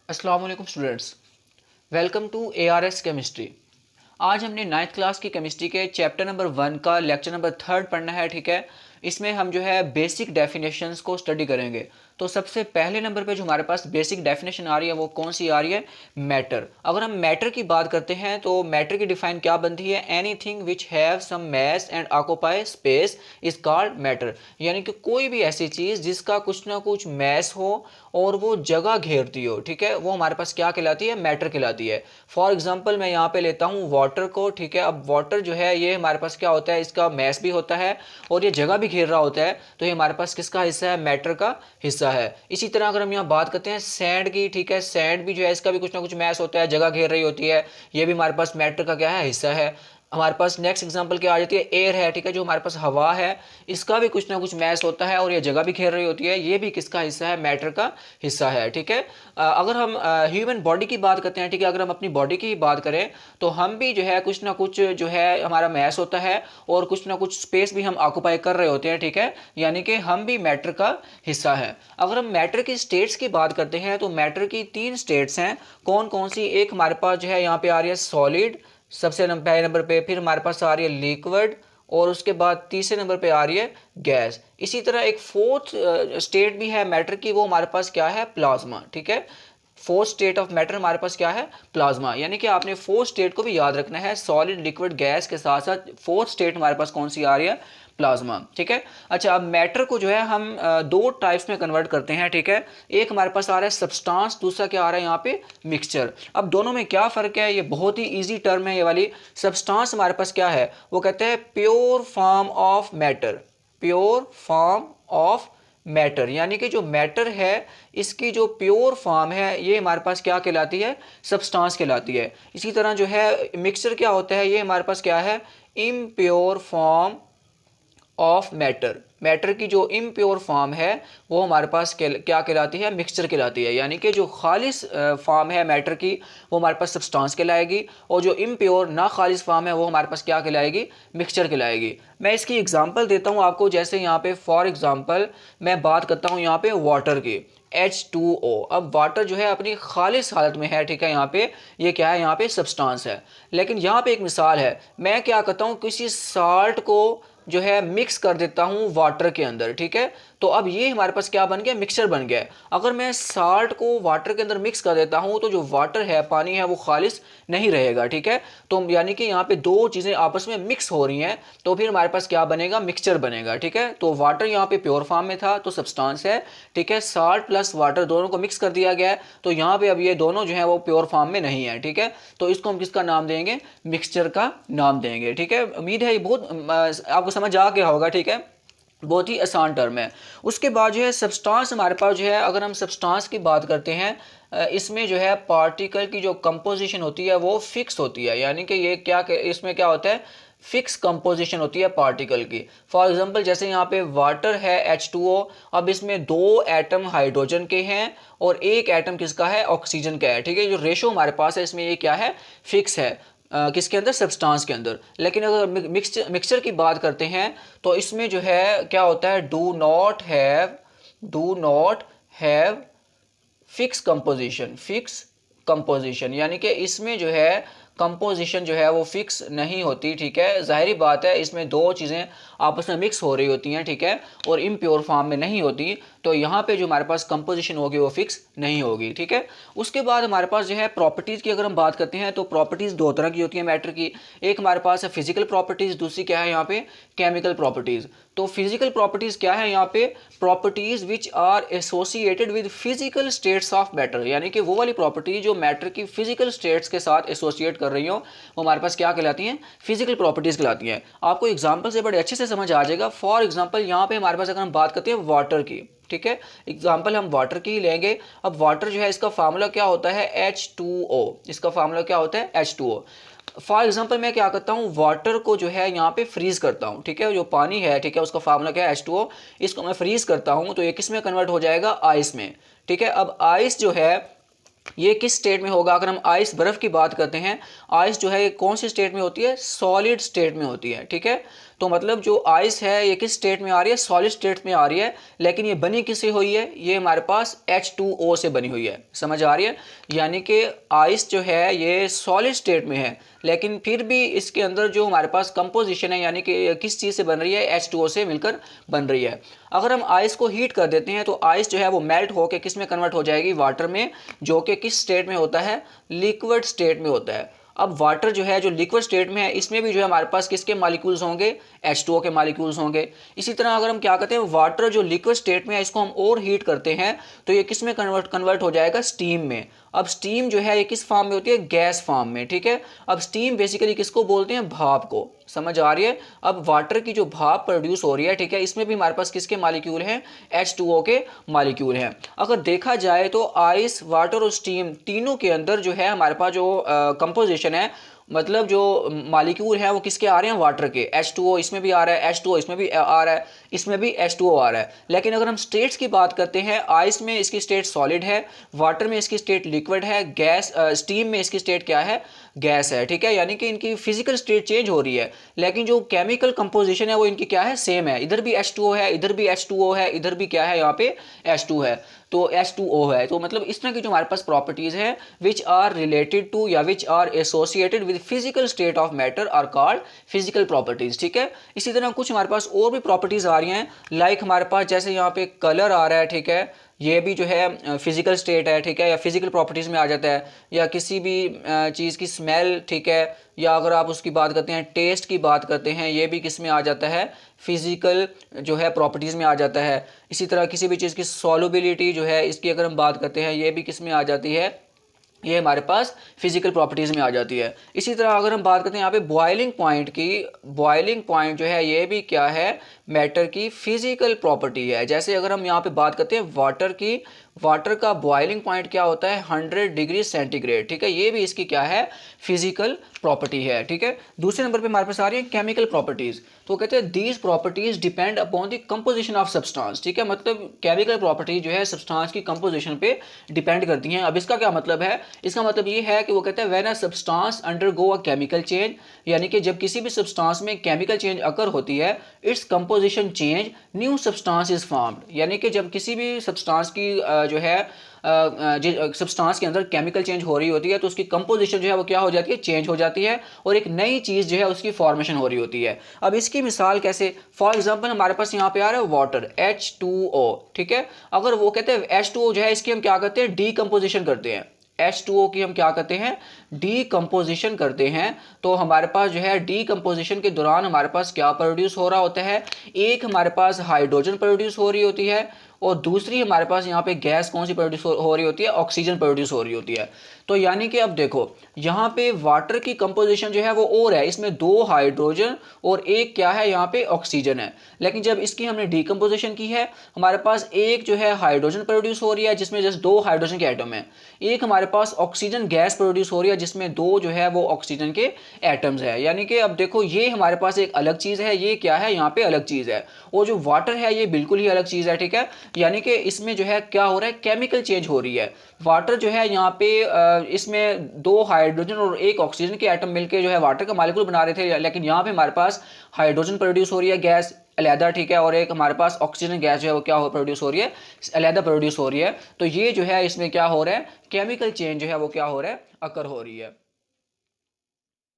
अस्सलाम वालेकुम students, welcome to ARS chemistry. आज हमने 9th क्लास की केमिस्ट्री के चैप्टर नंबर 1 का लेक्चर नंबर 3 पढ़ना है। ठीक है, इसमें हम जो है बेसिक डेफिनेशंस को स्टडी करेंगे। तो सबसे पहले नंबर पे जो हमारे पास बेसिक डेफिनेशन आ रही है वो कौन सी आ रही है? मैटर। अगर हम मैटर की बात करते हैं तो मैटर की डिफाइन क्या बनती है? Anything which have some mass and occupy space is called matter. यानी कि कोई भी ऐसी चीज़ जिसका कुछ ना कुछ मैस हो और वो जगह घेरती हो, ठीक है, वो हमारे पास क्या कहलाती है? मैटर कहलाती है। फॉर एग्जांपल मैं यहाँ पे लेता हूँ वाटर को। ठीक है, अब वाटर जो है ये हमारे पास क्या होता है? इसका मैस भी होता है और ये जगह भी घेर रहा होता है, तो ये हमारे पास किसका हिस्सा है? मैटर का हिस्सा है। इसी तरह अगर हम यहाँ बात करते हैं सैंड की, ठीक है, सैंड भी जो है इसका भी कुछ ना कुछ मैस होता है, जगह घेर रही होती है, ये भी हमारे पास मैटर का क्या है? हिस्सा है। हमारे पास नेक्स्ट एग्जांपल क्या आ जाती है? एयर है, ठीक है, जो हमारे पास हवा है, इसका भी कुछ ना कुछ मैस होता है और ये जगह भी घेर रही होती है, ये भी किसका हिस्सा है? मैटर का हिस्सा है। ठीक है, अगर हम ह्यूमन बॉडी की बात करते हैं, ठीक है, अगर हम अपनी बॉडी की बात करें तो हम भी जो है कुछ ना कुछ जो है हमारा मैस होता है और कुछ ना कुछ स्पेस भी हम ऑक्यूपाई कर रहे होते हैं। ठीक है, यानी कि हम भी मैटर का हिस्सा है। अगर हम मैटर की स्टेट्स की बात करते हैं तो मैटर की 3 स्टेट्स हैं। कौन कौन सी? एक हमारे पास जो है यहाँ पे आ रही है सॉलिड, सबसे पहले नंबर पे, फिर हमारे पास आ रही है लिक्विड और उसके बाद तीसरे नंबर पे आ रही है गैस। इसी तरह एक फोर्थ स्टेट भी है मैटर की, वो हमारे पास क्या है? प्लाज्मा। ठीक है, फोर्थ स्टेट ऑफ मैटर हमारे पास क्या है? प्लाज्मा। यानी कि आपने फोर्थ स्टेट को भी याद रखना है, सॉलिड लिक्विड गैस के साथ साथ फोर्थ स्टेट हमारे पास कौन सी आ रही है? प्लाज्मा। ठीक है, अच्छा, अब मैटर को जो है हम दो टाइप्स में कन्वर्ट करते हैं। ठीक है, एक हमारे पास आ रहा है सब्सटेंस, दूसरा क्या आ रहा है यहाँ पे? मिक्सचर। अब दोनों में क्या फ़र्क है? ये बहुत ही ईजी टर्म है ये वाली। सब्सटेंस हमारे पास क्या है? वो कहते हैं pure form of matter, pure form of matter. यानी कि जो मैटर है इसकी जो प्योर फॉर्म है ये हमारे पास क्या कहलाती है? सब्सटेंस कहलाती है। इसी तरह जो है मिक्सचर क्या होता है? ये हमारे पास क्या है? Impure form of matter. Matter की जो इम्प्योर फॉर्म है वो हमारे पास क्या कहलाती है? मिक्सचर कहलाती है। यानी कि जो खालिस फॉर्म है मैटर की वो हमारे पास सब्सटेंस कहलाएगी और जो इम्प्योर ना खालिस फॉर्म है वो हमारे पास क्या कहलाएगी? मिक्सचर कहलाएगी। मैं इसकी एग्जांपल देता हूँ आपको। जैसे यहाँ पे फॉर एग्जांपल मैं बात करता हूँ यहाँ पे वाटर की, H2O। अब वाटर जो है अपनी खालिस हालत में है, ठीक है, यहाँ पे ये क्या है? यहाँ पे सब्सटेंस है। लेकिन यहाँ पे एक मिसाल है, मैं क्या करता हूँ? किसी साल्ट को जो है मिक्स कर देता हूँ वाटर के अंदर। ठीक है, तो अब ये हमारे पास क्या बन गया? मिक्सचर बन गया। अगर मैं साल्ट को वाटर के अंदर मिक्स कर देता हूँ तो जो वाटर है, पानी है, वो खालिस नहीं रहेगा। ठीक है, तो यानी कि यहाँ पे दो चीज़ें आपस में मिक्स हो रही हैं तो फिर हमारे पास क्या बनेगा? मिक्सचर बनेगा। ठीक है, तो वाटर यहाँ पे प्योर फॉर्म में था तो सब्सटेंस है। ठीक है, साल्ट प्लस वाटर दोनों को मिक्स कर दिया गया है तो यहाँ पे अब ये दोनों जो है वो प्योर फॉर्म में नहीं है। ठीक है, तो इसको हम किसका नाम देंगे? मिक्सचर का नाम देंगे। ठीक है, उम्मीद है ये बहुत आपको समझ आ गया होगा। ठीक है, बहुत ही आसान टर्म है। उसके बाद जो है सब्सटेंस हमारे पास जो है, अगर हम सब्सटेंस की बात करते हैं इसमें जो है पार्टिकल की जो कंपोजिशन होती है वो फिक्स होती है। यानी कि ये क्या, इसमें क्या होता है? फिक्स कंपोजिशन होती है पार्टिकल की। फॉर एग्जांपल जैसे यहाँ पे वाटर है H2O, अब इसमें दो एटम हाइड्रोजन के हैं और एक एटम किसका है? ऑक्सीजन का है। ठीक है, जो रेशो हमारे पास है इसमें ये क्या है? फिक्स है। किसके अंदर? सब्सटेंस के अंदर। लेकिन अगर मिक्सचर की बात करते हैं तो इसमें जो है क्या होता है? Do not have fix composition, fix composition. यानी कि इसमें जो है कंपोजिशन जो है वो फिक्स नहीं होती। ठीक है, जाहिर बात है इसमें दो चीज़ें आपस में मिक्स हो रही होती हैं, ठीक है, और इम्प्योर फॉर्म में नहीं होती, तो यहाँ पे जो हमारे पास कंपोजिशन होगी वो फिक्स नहीं होगी। ठीक है, उसके बाद हमारे पास जो है प्रॉपर्टीज़ की अगर हम बात करते हैं तो प्रॉपर्टीज़ दो तरह की होती है मैटर की। एक हमारे पास है फिजिकल प्रॉपर्टीज़, दूसरी क्या है यहाँ पे? Chemical properties. तो फिजिकल प्रॉपर्टीज़ क्या है यहाँ पे? Properties which are associated with physical states of matter. यानी कि वो वाली प्रॉपर्टी जो मैटर की फिजिकल स्टेट्स के साथ एसोसिएट कर रही हो वो हमारे पास क्या कहलाती हैं? फिजिकल प्रॉपर्टीज़ कहलाती हैं। आपको एग्जांपल से बड़े अच्छे से समझ आ जाएगा। फॉर एग्जांपल यहाँ पे हमारे पास अगर हम बात करते हैं वाटर की, ठीक है, एग्जांपल हम वाटर की ही लेंगे। अब वाटर जो है इसका फार्मूला क्या होता है? H2O। इसका फार्मूला क्या होता है? H2O। फॉर एग्जांपल मैं क्या करता हूँ? वाटर को जो है यहाँ पे फ्रीज करता हूँ। ठीक है, जो पानी है, ठीक है, उसका फार्मूला क्या है? H2O। इसको मैं फ्रीज करता हूँ तो ये किस में कन्वर्ट हो जाएगा? आइस में। ठीक है, अब आइस जो है ये किस स्टेट में होगा? अगर हम आइस बर्फ़ की बात करते हैं, आइस जो है ये कौन सी स्टेट में होती है? सॉलिड स्टेट में होती है। ठीक है, तो मतलब जो आइस है ये किस स्टेट में आ रही है, सॉलिड स्टेट में आ रही है, लेकिन ये बनी किससे हुई है, ये हमारे पास H2O से बनी हुई है। समझ आ रही है, यानी कि आइस जो है ये सॉलिड स्टेट में है, लेकिन फिर भी इसके अंदर जो हमारे पास कंपोजिशन है यानी कि किस चीज़ से बन रही है, H2O से मिलकर बन रही है। अगर हम आइस को हीट कर देते हैं तो आइस जो है वो मेल्ट होकर किस में कन्वर्ट हो जाएगी, वाटर में, जो कि किस स्टेट में होता है, लिक्विड स्टेट में होता है। अब वाटर जो है जो लिक्विड स्टेट में है इसमें भी जो है हमारे पास किसके मॉलिक्यूल्स होंगे, H2O के मॉलिक्यूल्स होंगे। इसी तरह अगर हम क्या कहते हैं, वाटर जो लिक्विड स्टेट में है इसको हम और हीट करते हैं तो ये किस में कन्वर्ट हो जाएगा, स्टीम में। अब स्टीम जो है ये किस फॉर्म में होती है, गैस फॉर्म में, ठीक है। अब स्टीम बेसिकली किसको बोलते हैं, भाप को। समझ आ रही है। अब वाटर की जो भाप प्रोड्यूस हो रही है, ठीक है, इसमें भी हमारे पास किसके मॉलिक्यूल हैं, H2O के मॉलिक्यूल हैं। अगर देखा जाए तो आइस, वाटर और स्टीम तीनों के अंदर जो है हमारे पास जो कंपोजिशन है, मतलब जो मॉलिक्यूल है वो किसके आ रहे हैं, वाटर के। H2O इसमें भी आ रहा है, H2O इसमें भी आ रहा है, इसमें भी H2O आ रहा है। लेकिन अगर हम स्टेट्स की बात करते हैं, आइस में इसकी स्टेट सॉलिड है, वाटर में इसकी स्टेट लिक्विड है, गैस स्टीम में इसकी स्टेट क्या है, गैस है, ठीक है। यानी कि इनकी फिजिकल स्टेट चेंज हो रही है, लेकिन जो केमिकल कंपोजिशन है वो इनकी क्या है, सेम है। इधर भी H2O है, इधर भी H2O है, इधर भी क्या है, यहाँ पे H2 है, तो H2O है। तो मतलब इस तरह की जो हमारे पास प्रॉपर्टीज हैं विच आर रिलेटेड टू या which are associated with physical state of matter are called physical properties, ठीक है। इसी तरह कुछ हमारे पास और भी प्रॉपर्टीज आ रही हैं, लाइक हमारे पास जैसे यहाँ पे कलर आ रहा है, ठीक है, ये भी जो है फिजिकल स्टेट है, ठीक है, या फिजिकल प्रॉपर्टीज़ में आ जाता है। या किसी भी चीज़ की स्मेल, ठीक है, या अगर आप उसकी बात करते हैं, टेस्ट की बात करते हैं, ये भी किस में आ जाता है, फिजिकल जो है प्रॉपर्टीज़ में आ जाता है। इसी तरह किसी भी चीज़ की सॉल्युबिलिटी जो है इसकी अगर हम बात करते हैं, ये भी किस में आ जाती है, ये हमारे पास फिजिकल प्रॉपर्टीज़ में आ जाती है। इसी तरह अगर हम बात करते हैं यहाँ पे बॉइलिंग पॉइंट की, बॉइलिंग पॉइंट जो है ये भी क्या है, मैटर की फिजिकल प्रॉपर्टी है। जैसे अगर हम यहाँ पे बात करते हैं वाटर की, वाटर का बॉइलिंग पॉइंट क्या होता है, 100 डिग्री सेंटीग्रेड, ठीक है, ये भी इसकी क्या है, फिजिकल प्रॉपर्टी है, ठीक है। दूसरे नंबर पे हमारे पास आ रही है केमिकल प्रॉपर्टीज़। तो कहते हैं these properties depend upon the composition of substance, ठीक है, मतलब केमिकल प्रॉपर्टीज जो है सब्सटेंस की कंपोजिशन पे डिपेंड करती हैं। अब इसका क्या मतलब है, इसका मतलब ये है कि वो कहते हैं when a substance undergo a chemical change, यानी कि जब किसी भी सब्सटेंस में केमिकल चेंज अकर होती है, its composition change, new substance is formed. यानी कि जब किसी भी सब्सटेंस की जो है सब्सटेंस के अंदर केमिकल चेंज हो रही होती है तो उसकी कंपोजिशन जो है वो क्या हो जाती है, चेंज हो जाती है, और एक नई चीज़ जो है उसकी फॉर्मेशन हो रही होती है। अब इसकी मिसाल कैसे, फॉर एग्जांपल हमारे पास यहाँ पे आ रहा है वाटर H2O, ठीक है। अगर वो कहते हैं H2O जो है इसकी हम क्या करते हैं, डीकम्पोजिशन करते हैं, H2O की हम क्या करते हैं, डीकम्पोजिशन करते हैं। तो हमारे पास जो है डीकम्पोजिशन के दौरान हमारे पास क्या प्रोड्यूस हो रहा होता है, एक हमारे पास हाइड्रोजन प्रोड्यूस हो रही होती है, और दूसरी हमारे पास यहाँ पे गैस कौन सी प्रोड्यूस हो रही होती है, ऑक्सीजन प्रोड्यूस हो रही होती है। तो यानी कि अब देखो यहाँ पे वाटर की कंपोजिशन जो है वो और है, इसमें 2 हाइड्रोजन और एक क्या है, यहाँ पे ऑक्सीजन है। लेकिन जब इसकी हमने डीकम्पोजिशन की है, हमारे पास एक जो है हाइड्रोजन प्रोड्यूस हो रही है जिसमें जस्ट 2 हाइड्रोजन के एटम है, एक हमारे पास ऑक्सीजन गैस प्रोड्यूस हो रही है जिसमें 2 जो है वो ऑक्सीजन के एटम्स है। यानी कि अब देखो ये हमारे पास एक अलग चीज़ है, ये क्या है, यहाँ पे अलग चीज़ है, और जो वाटर है ये बिल्कुल ही अलग चीज़ है, ठीक है। यानी कि इसमें जो है क्या हो रहा है, केमिकल चेंज हो रही है। वाटर जो है यहाँ पे इसमें 2 हाइड्रोजन और एक ऑक्सीजन के एटम मिलकर जो है वाटर का मॉलिक्यूल बना रहे थे, लेकिन यहाँ पे हमारे पास हाइड्रोजन प्रोड्यूस हो रही है, गैस अलहदा, ठीक है, और एक हमारे पास ऑक्सीजन गैस जो है वो क्या हो प्रोड्यूस हो रही है, अलहदा प्रोड्यूस हो रही है। तो ये जो है इसमें क्या हो रहा है, केमिकल चेंज जो है वो क्या हो रहा है, अकर हो रही है।